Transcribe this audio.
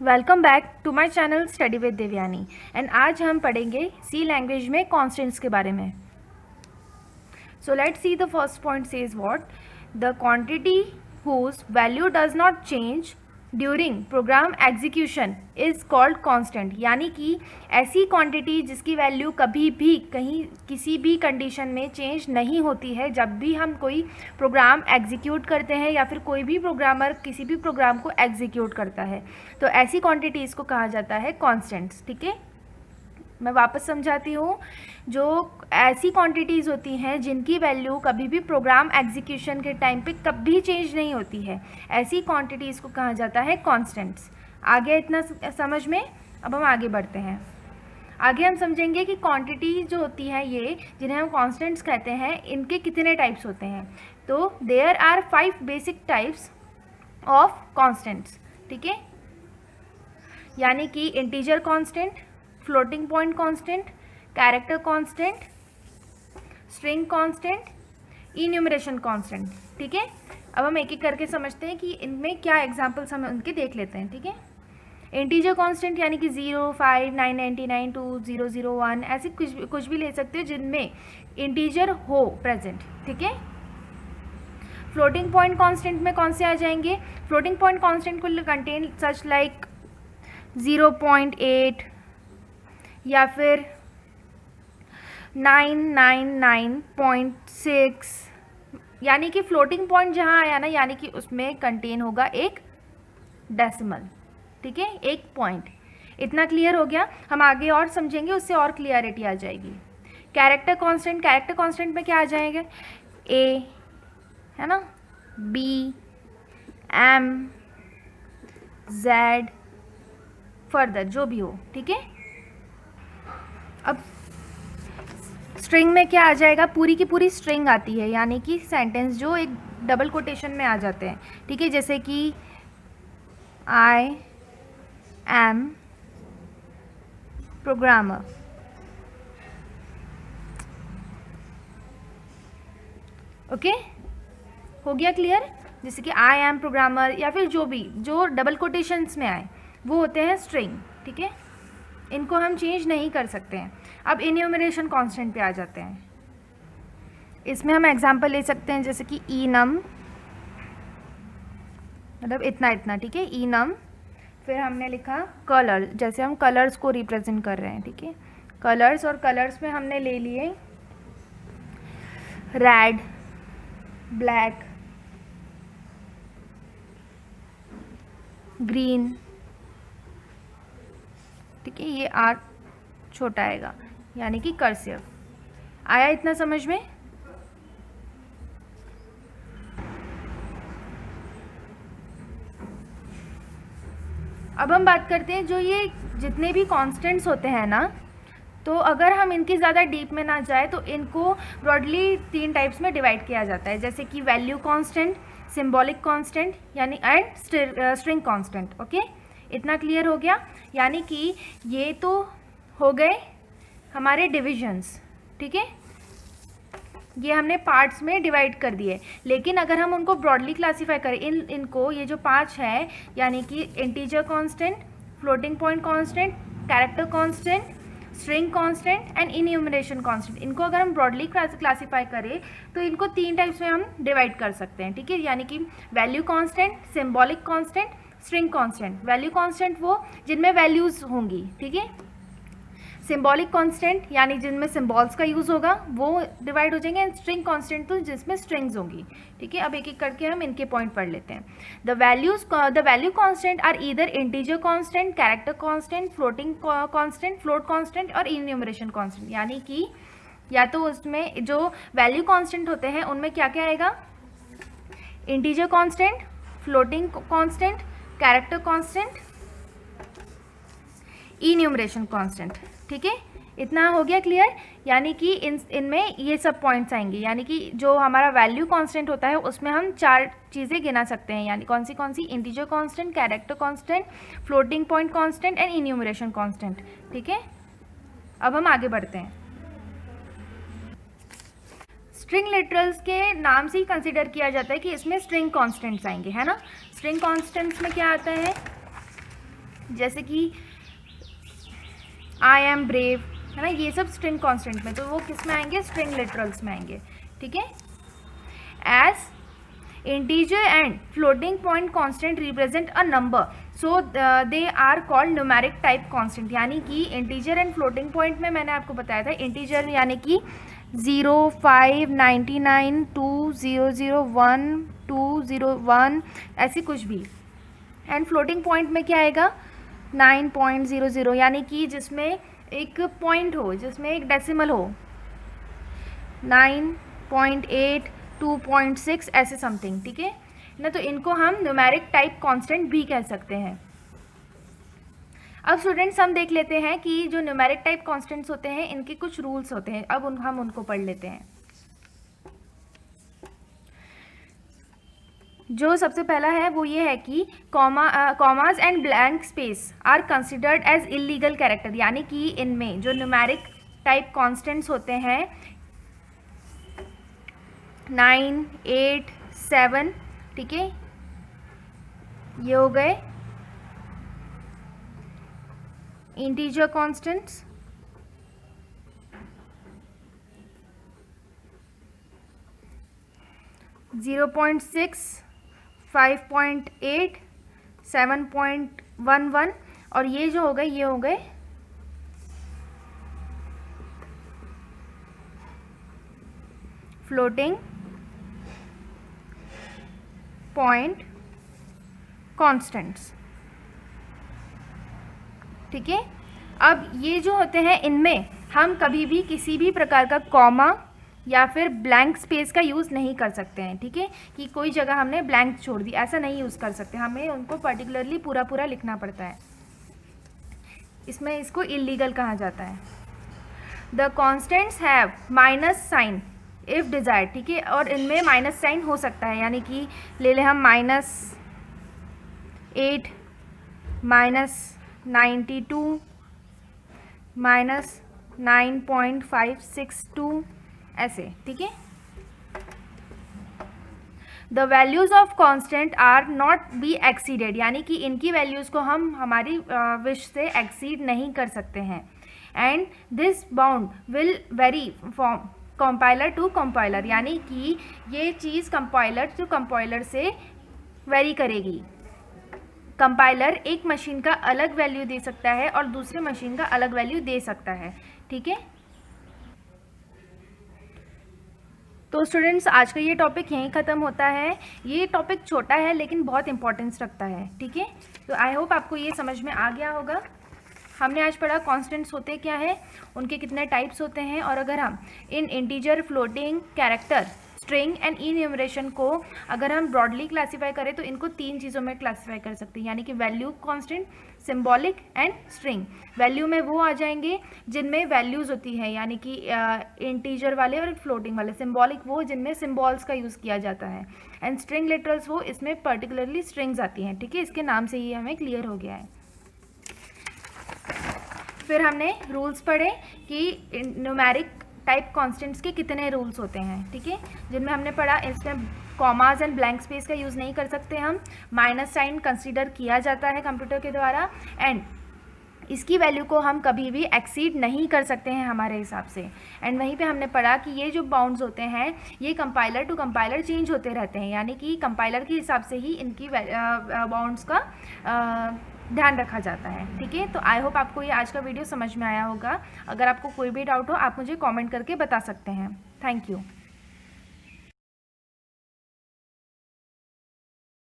Welcome back to my channel study with Devyani and आज हम पढ़ेंगे सी लैंग्वेज में कॉन्स्टेंट्स के बारे में. So let's see the first point says what the quantity whose value does not change during program execution is called constant. यानी कि ऐसी क्वांटिटी जिसकी वैल्यू कभी भी कहीं किसी भी कंडीशन में चेंज नहीं होती है जब भी हम कोई प्रोग्राम एग्जीक्यूट करते हैं या फिर कोई भी प्रोग्रामर किसी भी प्रोग्राम को एग्जीक्यूट करता है, तो ऐसी क्वांटिटीज़ को कहा जाता है कांस्टेंट्स. ठीक है, मैं वापस समझाती हूँ. जो ऐसी क्वांटिटीज़ होती हैं जिनकी वैल्यू कभी भी प्रोग्राम एग्जीक्यूशन के टाइम पे कभी चेंज नहीं होती है, ऐसी क्वांटिटीज़ को कहा जाता है कांस्टेंट्स. आगे इतना समझ में. अब हम आगे बढ़ते हैं. आगे हम समझेंगे कि क्वांटिटी जो होती है ये जिन्हें हम कांस्टेंट्स कहते हैं, इनके कितने टाइप्स होते हैं. तो there are 5 basic types of constants. ठीक है, यानी कि integer constant, floating point constant, character constant, string constant, enumeration constant. ठीक है, अब हम एक एक करके समझते हैं कि इनमें क्या एग्जांपल्स हम उनके देख लेते हैं. ठीक है, इंटीजर कांस्टेंट यानी कि 0, 5, 999, 2, 0, 0, 1 ऐसे कुछ भी ले सकते हो जिनमें इंटीजर हो प्रेजेंट. ठीक है, फ्लोटिंग पॉइंट कांस्टेंट में कौन से आ जाएंगे. Floating point constant will contain such like 0.8 या फिर 999.6. यानी कि फ्लोटिंग पॉइंट जहाँ आया ना, यानी कि उसमें कंटेन होगा एक डेसिमल. ठीक है, एक पॉइंट. इतना क्लियर हो गया. हम आगे और समझेंगे, उससे और क्लियरिटी आ जाएगी. कैरेक्टर कांस्टेंट, कैरेक्टर कांस्टेंट में क्या आ जाएगा. ए है ना, बी, एम, जेड, फर्दर जो भी हो. ठीक है, अब स्ट्रिंग में क्या आ जाएगा. पूरी की पूरी स्ट्रिंग आती है, यानी कि सेंटेंस जो एक डबल कोटेशन में आ जाते हैं. ठीक है, जैसे कि आई एम प्रोग्रामर. ओके, हो गया क्लियर. जैसे कि आई एम प्रोग्रामर या फिर जो भी जो डबल कोटेशंस में आए वो होते हैं स्ट्रिंग. ठीक है, इनको हम चेंज नहीं कर सकते हैं. अब इन्यूमरेशन कांस्टेंट पे आ जाते हैं. इसमें हम एग्जांपल ले सकते हैं जैसे कि enum, मतलब इतना इतना. ठीक है, enum. फिर हमने लिखा कलर, जैसे हम कलर्स को रिप्रेजेंट कर रहे हैं. ठीक है, कलर्स, और कलर्स में हमने ले लिए रेड, ब्लैक, ग्रीन. ठीक है, ये आर छोटा आएगा यानी कि कर्सिव. आया इतना समझ में. अब हम बात करते हैं जो ये जितने भी कांस्टेंट्स होते हैं ना, तो अगर हम इनकी ज़्यादा डीप में ना जाए तो इनको ब्रॉडली 3 टाइप्स में डिवाइड किया जाता है. जैसे कि वैल्यू कांस्टेंट, सिंबॉलिक कांस्टेंट यानी एंड स्ट्रिंग कांस्टेंट. ओके, इतना क्लियर हो गया. यानी कि ये तो हो गए हमारे डिविजन्स. ठीक है, ये हमने पार्ट्स में डिवाइड कर दिए. लेकिन अगर हम उनको ब्रॉडली क्लासीफाई करें, इनको ये जो 5 है, यानी कि integer constant, floating point constant, character constant, string constant and enumeration constant, इनको अगर हम ब्रॉडली क्लासीफाई करें तो इनको 3 टाइप्स में हम डिवाइड कर सकते हैं. ठीक है, यानी कि value constant, symbolic constant, string constant. Value constant वो जिनमें वैल्यूज़ होंगी. ठीक है, सिंबॉलिक कांस्टेंट यानी जिनमें सिंबल्स का यूज़ होगा वो डिवाइड हो जाएंगे. एंड स्ट्रिंग कांस्टेंट तो जिसमें स्ट्रिंग्स होंगी. ठीक है, अब एक एक करके हम इनके पॉइंट पढ़ लेते हैं. The value constant are either integer constant, character constant, floating constant, float constant और इन्यूमरेशन कांस्टेंट. यानी कि या तो उसमें जो वैल्यू कांस्टेंट होते हैं उनमें क्या क्या आएगा. Integer constant, floating constant, character constant, enumeration constant. ठीक है, इतना हो गया क्लियर. यानी कि इनमें ये सब पॉइंट्स आएंगे. यानी कि जो हमारा वैल्यू कांस्टेंट होता है उसमें हम 4 चीज़ें गिना सकते हैं. यानी कौन सी integer constant, character constant, floating point constant and enumeration constant. ठीक है, अब हम आगे बढ़ते हैं. स्ट्रिंग लिटरल्स के नाम से ही कंसिडर किया जाता है कि इसमें स्ट्रिंग कांस्टेंट्स आएंगे, है ना. स्ट्रिंग कांस्टेंट्स में क्या आता है. जैसे कि आई एम ब्रेव, है ना, ये सब स्ट्रिंग कॉन्स्टेंट में, तो वो किस में आएंगे, स्ट्रिंग लिटरल्स में आएंगे, ठीक है। As integer and floating point constant represent a number, so they are called numeric type constant, यानी कि इंटीजर एंड फ्लोटिंग पॉइंट में मैंने आपको बताया था, इंटीजर यानी कि 0, 5, 99, 2, 0, 0, 1, 2, 0, 1, ऐसे कुछ भी। एंड फ्लोटिंग पॉइंट में क्या आएगा, 9.00, यानी कि जिसमें एक पॉइंट हो, जिसमें एक डेसिमल हो, 9.8, 2.6 ऐसे समथिंग, ठीक है ना। तो इनको हम न्यूमेरिक टाइप कांस्टेंट भी कह सकते हैं। अब स्टूडेंट्स हम देख लेते हैं कि जो न्यूमेरिक टाइप कांस्टेंट्स होते हैं इनके कुछ रूल्स होते हैं, अब हम उनको पढ़ लेते हैं। जो सबसे पहला है वो ये है कि commas and blank space are considered as illegal character, यानी कि इनमें जो न्यूमेरिक टाइप कांस्टेंट्स होते हैं 9, 8, 7, ठीक है, ये हो गए इंटीजर कांस्टेंट्स। जीरो 0.6, 5.8, 7.11, और ये जो हो गए ये हो गए फ्लोटिंग पॉइंट कांस्टेंट्स, ठीक है। अब ये जो होते हैं इनमें हम कभी भी किसी भी प्रकार का कॉमा या फिर ब्लैंक स्पेस का यूज़ नहीं कर सकते हैं, ठीक है, कि कोई जगह हमने ब्लैंक छोड़ दी, ऐसा नहीं यूज़ कर सकते, हमें उनको पर्टिकुलरली पूरा पूरा लिखना पड़ता है, इसमें इसको इलीगल कहा जाता है। The constants have minus sign if desired, ठीक है, और इनमें माइनस साइन हो सकता है, यानी कि ले लें हम -8, -92, -9.562 ऐसे, ठीक है। The values of constant are not be exceeded, यानी कि इनकी वैल्यूज़ को हम हमारी विश से एक्सीड नहीं कर सकते हैं। And this bound will vary from compiler to compiler, यानी कि ये चीज़ कंपाइलर टू कंपाइलर से वेरी करेगी। कंपाइलर एक मशीन का अलग वैल्यू दे सकता है और दूसरे मशीन का अलग वैल्यू दे सकता है, ठीक है। तो स्टूडेंट्स आज का ये टॉपिक यहीं ख़त्म होता है। ये टॉपिक छोटा है लेकिन बहुत इंपॉर्टेंस रखता है, ठीक है। तो आई होप आपको ये समझ में आ गया होगा। हमने आज पढ़ा कॉन्स्टेंट्स होते क्या है, उनके कितने टाइप्स होते हैं, और अगर हम इन integer, floating, character, string and enumeration को अगर हम ब्रॉडली क्लासीफाई करें तो इनको 3 चीज़ों में क्लासीफाई कर सकते हैं, यानी कि value constant, symbolic and string. Value में वो आ जाएंगे जिनमें वैल्यूज़ होती है, यानी कि इंटीजर वाले और फ्लोटिंग वाले। सिंबॉलिक वो जिनमें सिंबॉल्स का यूज़ किया जाता है, एंड स्ट्रिंग लिटरल्स वो इसमें पर्टिकुलरली स्ट्रिंग्स आती हैं, ठीक है। इसके नाम से ही हमें क्लियर हो गया है। फिर हमने रूल्स पढ़े कि न्यूमेरिक टाइप कॉन्स्टेंट्स के कितने रूल्स होते हैं, ठीक है, जिनमें हमने पढ़ा इसमें कॉमास एंड ब्लैंक स्पेस का यूज़ नहीं कर सकते हम, माइनस साइन कंसीडर किया जाता है कंप्यूटर के द्वारा, एंड इसकी वैल्यू को हम कभी भी एक्सीड नहीं कर सकते हैं हमारे हिसाब से। एंड वहीं पे हमने पढ़ा कि ये जो बाउंड्स होते हैं ये कंपाइलर टू कंपाइलर चेंज होते रहते हैं, यानी कि कंपाइलर के हिसाब से ही इनकी बाउंड्स का ध्यान रखा जाता है, ठीक है। तो आई होप आपको ये आज का वीडियो समझ में आया होगा। अगर आपको कोई भी डाउट हो आप मुझे कमेंट करके बता सकते हैं। Thank you.